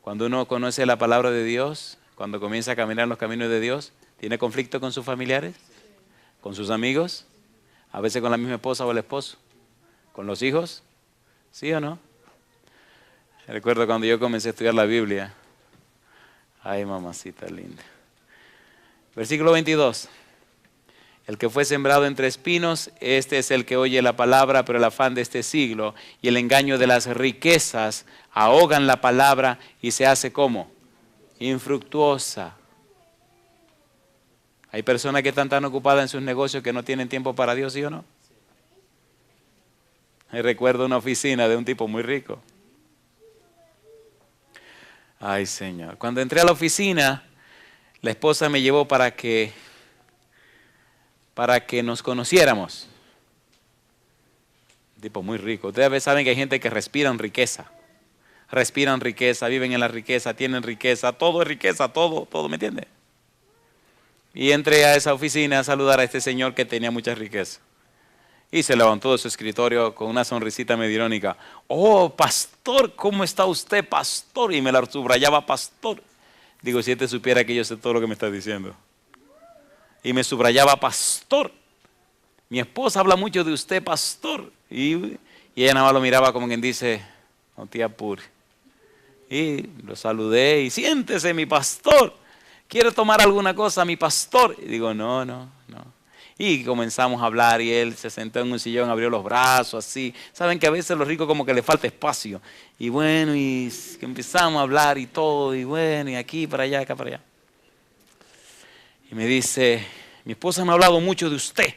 A: Cuando uno conoce la palabra de Dios, cuando comienza a caminar en los caminos de Dios, ¿tiene conflicto con sus familiares? ¿Con sus amigos? A veces con la misma esposa o el esposo. ¿Con los hijos? ¿Sí o no? Recuerdo cuando yo comencé a estudiar la Biblia. Ay, mamacita linda. Versículo 22. El que fue sembrado entre espinos, este es el que oye la palabra, pero el afán de este siglo y el engaño de las riquezas ahogan la palabra y se hace ¿cómo? Infructuosa. Hay personas que están tan ocupadas en sus negocios que no tienen tiempo para Dios, ¿sí o no? Recuerdo una oficina de un tipo muy rico. Ay, Señor. Cuando entré a la oficina, la esposa me llevó para que nos conociéramos. Un tipo muy rico. Ustedes saben que hay gente que respiran riqueza. Respiran riqueza, viven en la riqueza, tienen riqueza. Todo es riqueza, todo, ¿me entiende? Y entré a esa oficina a saludar a este señor que tenía mucha riqueza. Y se levantó de su escritorio con una sonrisita medio irónica. Oh, pastor, ¿cómo está usted, pastor? Y me la subrayaba, pastor. Digo, si este supiera que yo sé todo lo que me está diciendo. Y me subrayaba, pastor. Mi esposa habla mucho de usted, pastor. Y ella nada más lo miraba como quien dice, no te apures. Y lo saludé y siéntese, mi pastor. ¿Quiere tomar alguna cosa, mi pastor? Y digo, no. Y comenzamos a hablar y él se sentó en un sillón, abrió los brazos, así. Saben que a veces a los ricos como que les falta espacio. Y bueno, y empezamos a hablar y todo, y bueno, y aquí para allá, acá para allá. Y me dice, mi esposa me ha hablado mucho de usted.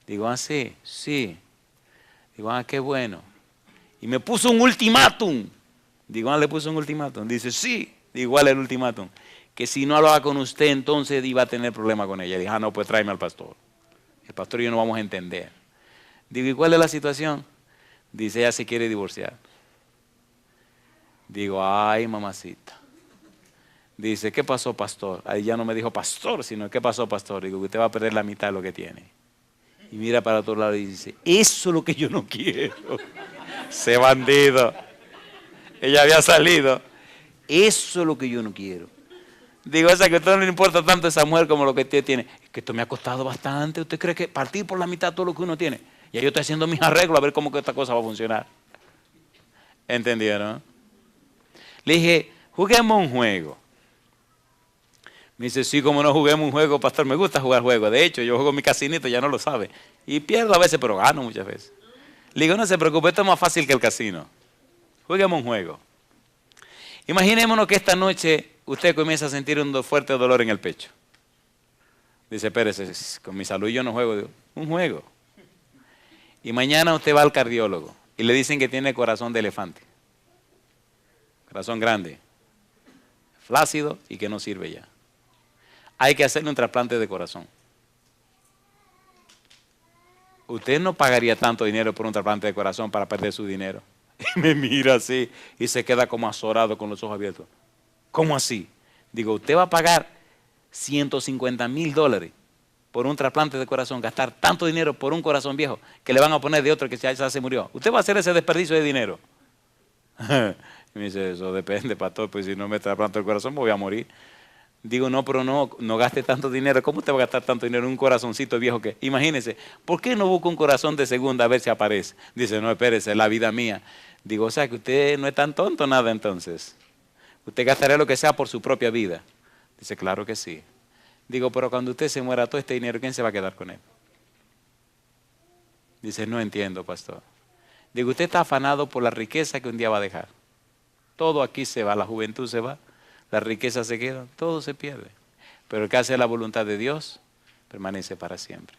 A: Digo, ah, sí. Digo, ah, qué bueno. Y me puso un ultimátum. Digo, ah, le puso un ultimátum. Dice, sí. Digo, ¿cuál es el ultimátum? Que si no hablaba con usted, entonces iba a tener problema con ella. Dije, ah, no, pues tráeme al pastor. El pastor y yo no vamos a entender. Digo, ¿y cuál es la situación? Dice, ella se quiere divorciar. Digo, ay, mamacita. Dice, ¿qué pasó, pastor? Ahí ya no me dijo pastor, sino, ¿qué pasó, pastor? Digo, usted va a perder la mitad de lo que tiene. Y mira para otro lado y dice, eso es lo que yo no quiero. Ese bandido. Ella había salido. Eso es lo que yo no quiero. Digo, o sea, que a usted no le importa tanto esa mujer como lo que usted tiene. Es que esto me ha costado bastante. ¿Usted cree que partir por la mitad todo lo que uno tiene? Y yo estoy haciendo mis arreglos a ver cómo que esta cosa va a funcionar. ¿Entendieron? Le dije, juguemos un juego. Me dice, sí, como no juguemos un juego, pastor, me gusta jugar juegos. De hecho, yo juego mi casinito, ya no lo sabe. Y pierdo a veces, pero gano muchas veces. Le digo, no se preocupe, esto es más fácil que el casino. Juguemos un juego. Imaginémonos que esta noche usted comienza a sentir un fuerte dolor en el pecho. Dice, espérese, con mi salud yo no juego. Digo, un juego. Y mañana usted va al cardiólogo y le dicen que tiene corazón de elefante. Corazón grande, flácido y que no sirve ya. Hay que hacerle un trasplante de corazón. Usted no pagaría tanto dinero por un trasplante de corazón para perder su dinero. Y me mira así y se queda como azorado con los ojos abiertos. ¿Cómo así? Digo, usted va a pagar $150,000 por un trasplante de corazón, gastar tanto dinero por un corazón viejo que le van a poner de otro que ya se murió. ¿Usted va a hacer ese desperdicio de dinero? Y me dice, eso depende, pastor, pues si no me trasplanto el corazón me voy a morir. Digo, no, pero no gaste tanto dinero. ¿Cómo usted va a gastar tanto dinero en un corazoncito viejo que? Imagínese, ¿por qué no busca un corazón de segunda a ver si aparece? Dice, no, espérese, es la vida mía. Digo, o sea, que usted no es tan tonto nada entonces. Usted gastaría lo que sea por su propia vida. Dice, claro que sí. Digo, pero cuando usted se muera todo este dinero, ¿quién se va a quedar con él? Dice, no entiendo, pastor. Digo, usted está afanado por la riqueza que un día va a dejar. Todo aquí se va, la juventud se va, la riqueza se queda, todo se pierde. Pero el que hace la voluntad de Dios permanece para siempre.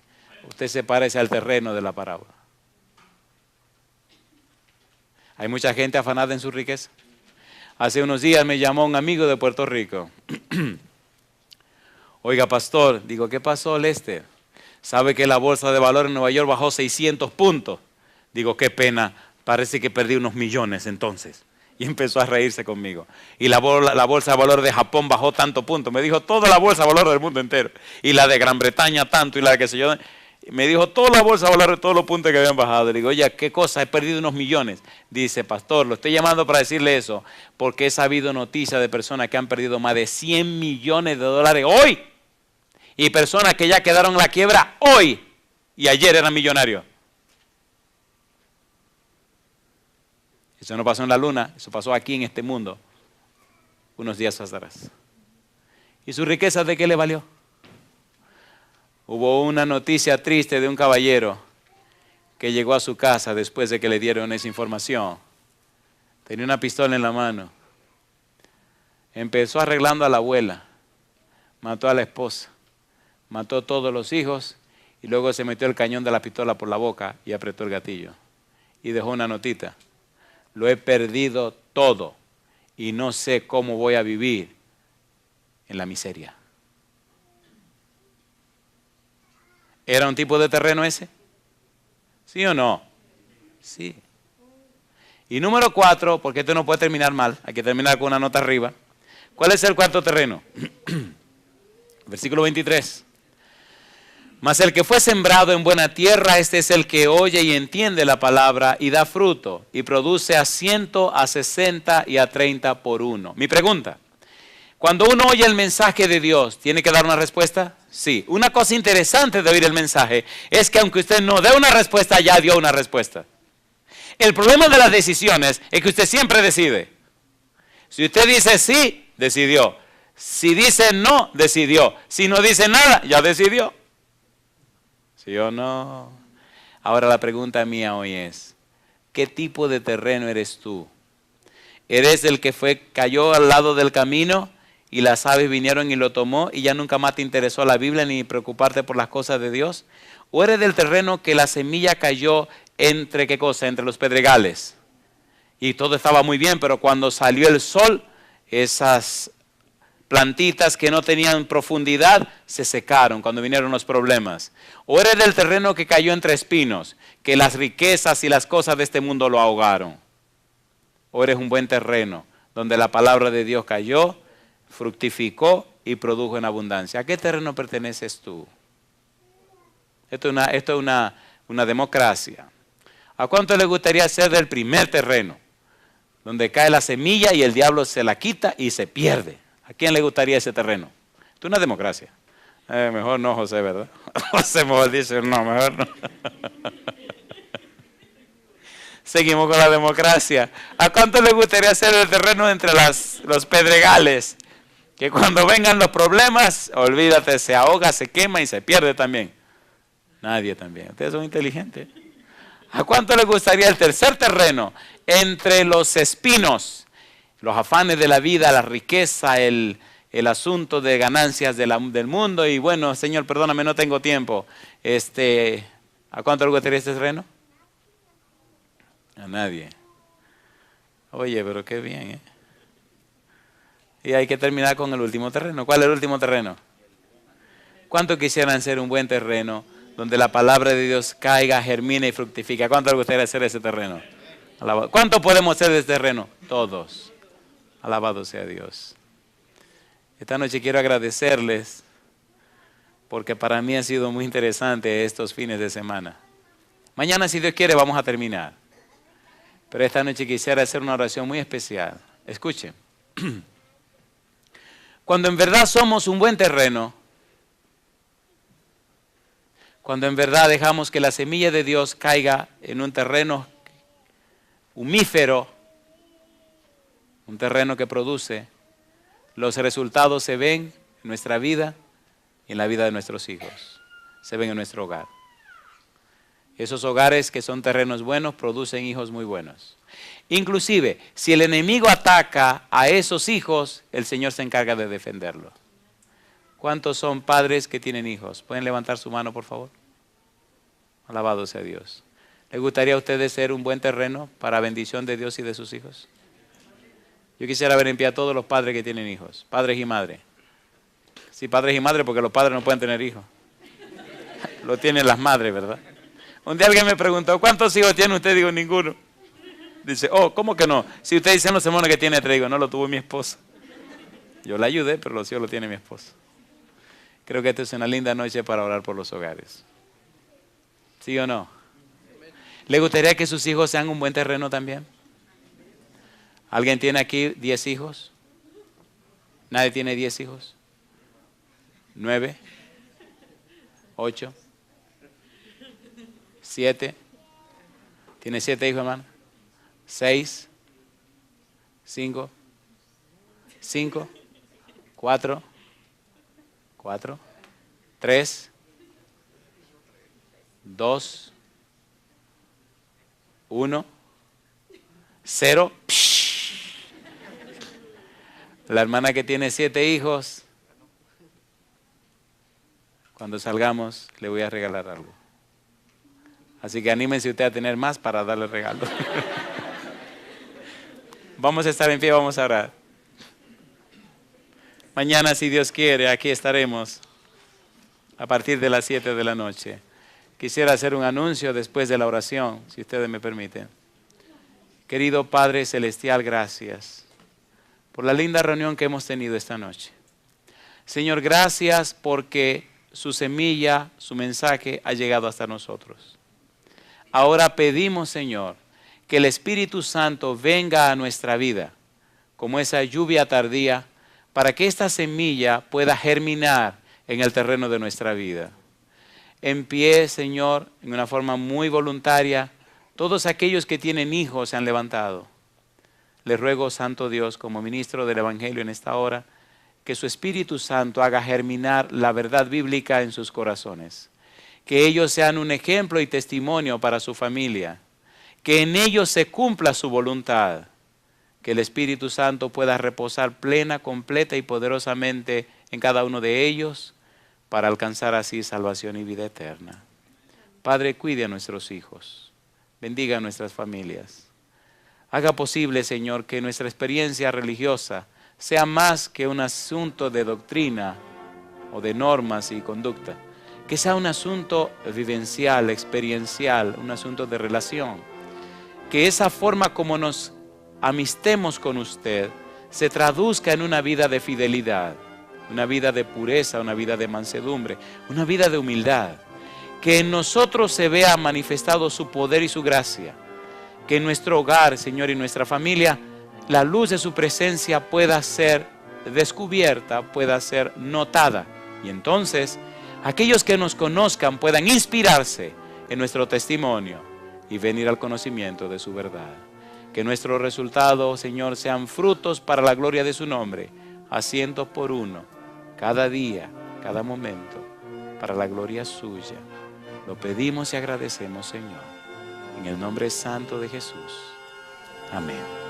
A: Usted se parece al terreno de la parábola. Hay mucha gente afanada en su riqueza. Hace unos días me llamó un amigo de Puerto Rico. Oiga, pastor, digo, ¿qué pasó, Lester? ¿Sabe que la bolsa de valores en Nueva York bajó 600 puntos? Digo, qué pena, parece que perdí unos millones entonces. Y empezó a reírse conmigo. Y la bolsa de valores de Japón bajó tanto punto. Me dijo, toda la bolsa de valores del mundo entero. Y la de Gran Bretaña tanto, y la de qué sé yo. Me dijo, toda la bolsa de valores, todos los puntos que habían bajado. Le digo, oye, ¿qué cosa? He perdido unos millones. Dice, pastor, lo estoy llamando para decirle eso, porque he sabido noticias de personas que han perdido más de $100 millones hoy. Y personas que ya quedaron en la quiebra hoy. Y ayer eran millonarios. Eso no pasó en la luna, eso pasó aquí en este mundo, unos días atrás. ¿Y su riqueza de qué le valió? Hubo una noticia triste de un caballero que llegó a su casa después de que le dieron esa información. Tenía una pistola en la mano. Empezó arreglando a la abuela, mató a la esposa, mató a todos los hijos y luego se metió el cañón de la pistola por la boca y apretó el gatillo. Y dejó una notita. Lo he perdido todo y no sé cómo voy a vivir en la miseria. ¿Era un tipo de terreno ese? ¿Sí o no? Sí. Y número 4, porque esto no puede terminar mal, hay que terminar con una nota arriba. ¿Cuál es el cuarto terreno? Versículo 23. Mas el que fue sembrado en buena tierra, este es el que oye y entiende la palabra y da fruto y produce a 100, a 60 y a 30 por uno. Mi pregunta, cuando uno oye el mensaje de Dios, ¿tiene que dar una respuesta? Sí. Una cosa interesante de oír el mensaje es que aunque usted no dé una respuesta, ya dio una respuesta. El problema de las decisiones es que usted siempre decide. Si usted dice sí, decidió. Si dice no, decidió. Si no dice nada, ya decidió. ¿Sí o no? Ahora la pregunta mía hoy es, ¿qué tipo de terreno eres tú? ¿Eres el que cayó al lado del camino y las aves vinieron y lo tomó y ya nunca más te interesó la Biblia ni preocuparte por las cosas de Dios? ¿O eres del terreno que la semilla cayó entre qué cosa? Entre los pedregales. Y todo estaba muy bien, pero cuando salió el sol, esas plantitas que no tenían profundidad se secaron cuando vinieron los problemas. O eres del terreno que cayó entre espinos, que las riquezas y las cosas de este mundo lo ahogaron. O eres un buen terreno, donde la palabra de Dios cayó, fructificó y produjo en abundancia. ¿A qué terreno perteneces tú? Esto es una democracia. ¿A cuánto le gustaría ser del primer terreno? Donde cae la semilla y el diablo se la quita y se pierde. ¿A quién le gustaría ese terreno? Esto es una democracia. Mejor no, José, ¿verdad? José mejor dice, no, mejor no. Seguimos con la democracia. ¿A cuánto le gustaría ser el terreno entre los pedregales? Que cuando vengan los problemas, olvídate, se ahoga, se quema y se pierde también. Nadie también. Ustedes son inteligentes. ¿A cuánto le gustaría el tercer terreno? Entre los espinos, los afanes de la vida, la riqueza, el asunto de ganancias del mundo. Y bueno, Señor, perdóname, no tengo tiempo. ¿A cuánto le gustaría este terreno? A nadie. Oye, pero qué bien, ¿eh? Y hay que terminar con el último terreno. ¿Cuál es el último terreno? ¿Cuánto quisieran ser un buen terreno donde la palabra de Dios caiga, germine y fructifica? ¿Cuánto le gustaría ser ese terreno? Alabado. ¿Cuánto podemos ser de ese terreno? Todos. Alabado sea Dios. Esta noche quiero agradecerles porque para mí ha sido muy interesante estos fines de semana. Mañana, si Dios quiere, vamos a terminar. Pero esta noche quisiera hacer una oración muy especial. Escuchen. Cuando en verdad somos un buen terreno, cuando en verdad dejamos que la semilla de Dios caiga en un terreno humífero, un terreno que produce, los resultados se ven en nuestra vida y en la vida de nuestros hijos. Se ven en nuestro hogar. Esos hogares que son terrenos buenos producen hijos muy buenos. Inclusive, si el enemigo ataca a esos hijos, el Señor se encarga de defenderlos. ¿Cuántos son padres que tienen hijos? ¿Pueden levantar su mano, por favor? Alabado sea Dios. ¿Les gustaría a ustedes ser un buen terreno para bendición de Dios y de sus hijos? Yo quisiera ver en pie a todos los padres que tienen hijos, padres y madres. Sí, padres y madres, porque los padres no pueden tener hijos. Lo tienen las madres, ¿verdad? Un día alguien me preguntó, ¿cuántos hijos tiene usted? Digo, ninguno. Dice, oh, ¿cómo que no? Si usted dice en los sermones que tiene 3, digo, no, lo tuvo mi esposa. Yo la ayudé, pero los hijos lo tiene mi esposa. Creo que esta es una linda noche para orar por los hogares. ¿Sí o no? ¿Le gustaría que sus hijos sean un buen terreno también? ¿Alguien tiene aquí 10 hijos? ¿Nadie tiene 10 hijos? 9, 8, 7. ¿Tiene 7 hijos, hermano? 6, 5, 4, 3, 2, 1, 0. La hermana que tiene 7 hijos, cuando salgamos le voy a regalar algo. Así que anímense usted a tener más para darle regalo. Vamos a estar en pie, vamos a orar. Mañana, si Dios quiere, aquí estaremos a partir de las 7 de la noche. Quisiera hacer un anuncio después de la oración, si ustedes me permiten. Querido Padre Celestial, gracias por la linda reunión que hemos tenido esta noche. Señor, gracias porque su semilla, su mensaje ha llegado hasta nosotros. Ahora pedimos, Señor, que el Espíritu Santo venga a nuestra vida como esa lluvia tardía para que esta semilla pueda germinar en el terreno de nuestra vida. En pie, Señor, en una forma muy voluntaria, todos aquellos que tienen hijos se han levantado. Les ruego, Santo Dios, como ministro del Evangelio en esta hora, que su Espíritu Santo haga germinar la verdad bíblica en sus corazones. Que ellos sean un ejemplo y testimonio para su familia. Que en ellos se cumpla su voluntad. Que el Espíritu Santo pueda reposar plena, completa y poderosamente en cada uno de ellos para alcanzar así salvación y vida eterna. Padre, cuide a nuestros hijos. Bendiga a nuestras familias. Haga posible, Señor, que nuestra experiencia religiosa sea más que un asunto de doctrina o de normas y conducta, que sea un asunto vivencial, experiencial, un asunto de relación. Que esa forma como nos amistemos con usted se traduzca en una vida de fidelidad, una vida de pureza, una vida de mansedumbre, una vida de humildad. Que en nosotros se vea manifestado su poder y su gracia. Que en nuestro hogar, Señor, y nuestra familia, la luz de su presencia pueda ser descubierta, pueda ser notada. Y entonces, aquellos que nos conozcan puedan inspirarse en nuestro testimonio y venir al conocimiento de su verdad. Que nuestros resultados, Señor, sean frutos para la gloria de su nombre, a cientos por uno, cada día, cada momento, para la gloria suya. Lo pedimos y agradecemos, Señor, en el nombre santo de Jesús. Amén.